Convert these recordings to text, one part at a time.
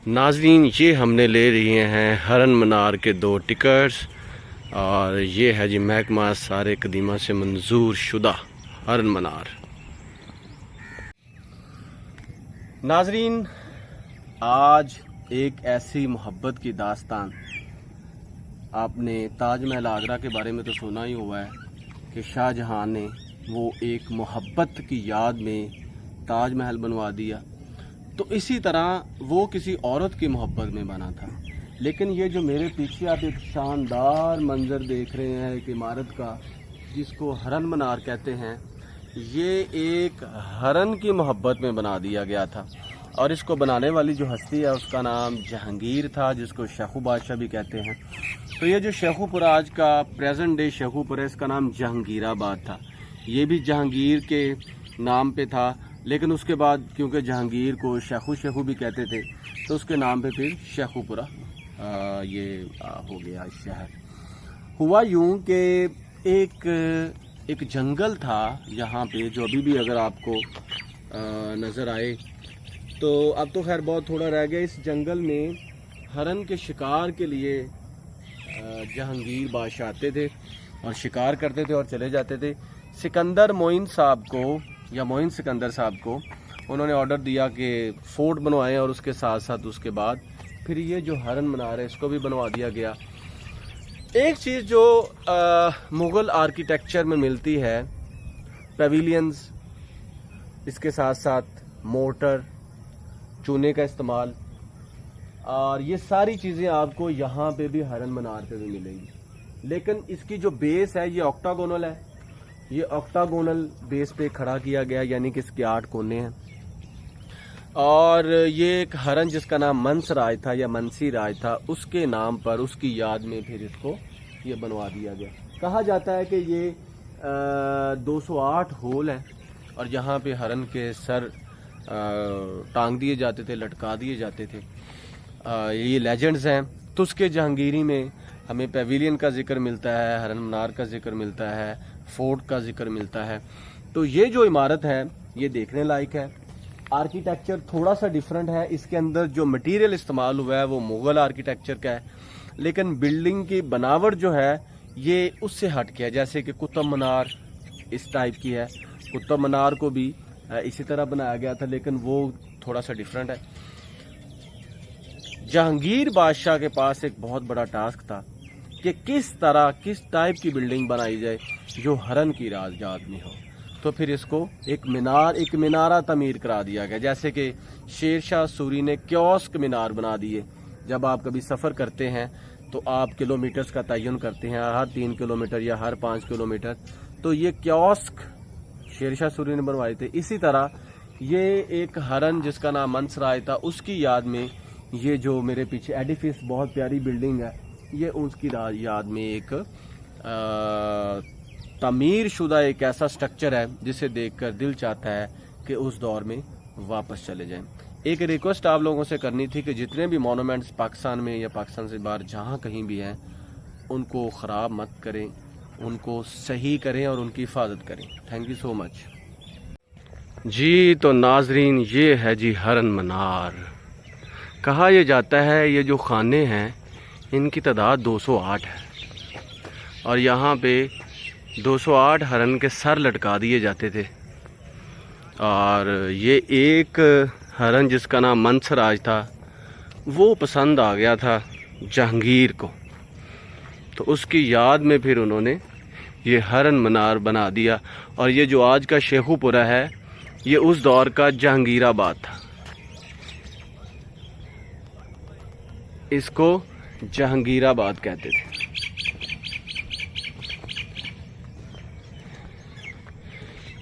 ناظرین، یہ ہم نے لے لیے ہیں ہرن منار کے 2 ٹکٹس، اور یہ ہے جی محکمہ آثار قدیمہ سے منظور شدہ ہرن منار۔ ناظرین، آج ایک ایسی محبت کی داستان، آپ نے تاج محل آگرہ کے بارے میں تو سنا ہی ہوا ہے کہ شاہ جہاں نے وہ ایک محبت کی یاد میں تاج محل بنوا دیا، تو اسی طرح وہ کسی عورت کی محبت میں بنا تھا۔ لیکن یہ جو میرے پیچھے آپ ایک شاندار منظر دیکھ رہے ہیں ایک عمارت کا، جس کو ہرن منار کہتے ہیں، یہ ایک ہرن کی محبت میں بنا دیا گیا تھا، اور اس کو بنانے والی جو ہستی ہے اس کا نام جہانگیر تھا، جس کو شیخو بادشاہ بھی کہتے ہیں۔ تو یہ جو شیخو پور آج کا پریزنٹ ڈے شیخو پور ہے، اس کا نام جہانگیر آباد تھا۔ یہ بھی جہانگیر کے نام پہ تھا، لیکن اس کے بعد کیونکہ جہانگیر کو شیخو بھی کہتے تھے، تو اس کے نام پہ پھر شیخو پورہ یہ ہو گیا شہر۔ ہوا یوں کہ ایک جنگل تھا یہاں پہ، جو ابھی بھی اگر آپ کو نظر آئے تو اب تو خیر بہت تھوڑا رہ گیا۔ اس جنگل میں ہرن کے شکار کے لیے جہانگیر بادشاہ آتے تھے اور شکار کرتے تھے اور چلے جاتے تھے۔ سکندر معین صاحب کو، یا معین سکندر صاحب کو، انہوں نے آرڈر دیا کہ فورٹ بنوائیں، اور اس کے ساتھ ساتھ اس کے بعد پھر یہ جو ہرن منار ہے اس کو بھی بنوا دیا گیا۔ ایک چیز جو مغل آرکیٹیکچر میں ملتی ہے، پیویلینز، اس کے ساتھ ساتھ مورٹر، چونے کا استعمال، اور یہ ساری چیزیں آپ کو یہاں پہ بھی ہرن منار پہ بھی ملیں گی۔ لیکن اس کی جو بیس ہے یہ آکٹاگونل ہے، یہ آکٹاگونل بیس پہ کھڑا کیا گیا، یعنی کہ اس کے 8 کونے ہیں۔ اور یہ ایک ہرن جس کا نام منس راج تھا یا منسی راج تھا، اس کے نام پر، اس کی یاد میں پھر اس کو یہ بنوا دیا گیا۔ کہا جاتا ہے کہ یہ 208 ہول ہیں، اور یہاں پہ ہرن کے سر ٹانگ دیے جاتے تھے، لٹکا دیے جاتے تھے۔ یہ لیجنڈز ہیں۔ تو اس کے جہانگیری میں ہمیں پیویلین کا ذکر ملتا ہے، ہرن منار کا ذکر ملتا ہے، فورٹ کا ذکر ملتا ہے۔ تو یہ جو عمارت ہے یہ دیکھنے لائق ہے۔ آرکیٹیکچر تھوڑا سا ڈیفرنٹ ہے، اس کے اندر جو مٹیریل استعمال ہوا ہے وہ مغل آرکیٹیکچر کا ہے، لیکن بلڈنگ کی بناوٹ جو ہے یہ اس سے ہٹ کے ہے۔ جیسے کہ قطب مینار اس ٹائپ کی ہے، قطب مینار کو بھی اسی طرح بنایا گیا تھا، لیکن وہ تھوڑا سا ڈیفرنٹ ہے۔ جہانگیر بادشاہ کے پاس ایک بہت بڑا ٹاسک تھا کہ کس طرح، کس ٹائپ کی بلڈنگ بنائی جائے جو ہرن کی یاد میں ہو۔ تو پھر اس کو ایک مینارہ تعمیر کرا دیا گیا، جیسے کہ شیر شاہ سوری نے کیوسک مینار بنا دیے۔ جب آپ کبھی سفر کرتے ہیں تو آپ کلومیٹرز کا تعین کرتے ہیں، ہر 3 کلومیٹر یا ہر 5 کلومیٹر، تو یہ کیوسک شیر شاہ سوری نے بنوائے تھے۔ اسی طرح یہ ایک ہرن جس کا نام منس راج تھا، اس کی یاد میں یہ جو میرے پیچھے ایڈیفس بہت پیاری بلڈنگ ہے، یہ اس کی یاد میں ایک تعمیر شدہ ایک ایسا سٹرکچر ہے جسے دیکھ کر دل چاہتا ہے کہ اس دور میں واپس چلے جائیں۔ ایک ریکویسٹ آپ لوگوں سے کرنی تھی کہ جتنے بھی مونومنٹس پاکستان میں یا پاکستان سے باہر جہاں کہیں بھی ہیں، ان کو خراب مت کریں، ان کو صحیح کریں اور ان کی حفاظت کریں۔ تھینک یو سو مچ۔ جی تو ناظرین، یہ ہے جی ہرن منار۔ کہا یہ جاتا ہے یہ جو خانے ہیں ان کی تعداد 208 ہے، اور یہاں پہ 208 ہرن کے سر لٹکا دیے جاتے تھے۔ اور یہ ایک ہرن جس کا نام منس راج تھا، وہ پسند آ گیا تھا جہانگیر کو، تو اس کی یاد میں پھر انہوں نے یہ ہرن منار بنا دیا۔ اور یہ جو آج کا شیخو پورہ ہے یہ اس دور کا جہانگیر آباد تھا، اس کو جہانگیر آباد کہتے تھے۔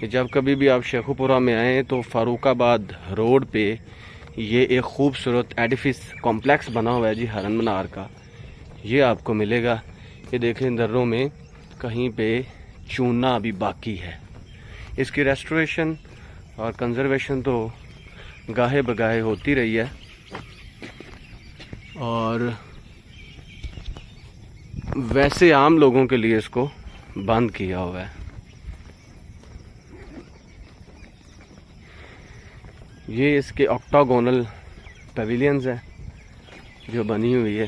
جب کبھی بھی آپ شیخو پورہ میں آئیں تو فاروق آباد روڈ پہ یہ ایک خوبصورت ایڈیفس کمپلیکس بنا ہوا ہے جی ہرن منار کا، یہ آپ کو ملے گا۔ یہ دیکھیں دروں میں کہیں پہ چونا ابھی باقی ہے۔ اس کی ریسٹوریشن اور کنزرویشن تو گاہے بگاہے ہوتی رہی ہے، اور ویسے عام لوگوں کے لیے اس کو بند کیا ہوا ہے۔ یہ اس کے آکٹاگونل پیویلینز ہیں، جو بنی ہوئی ہے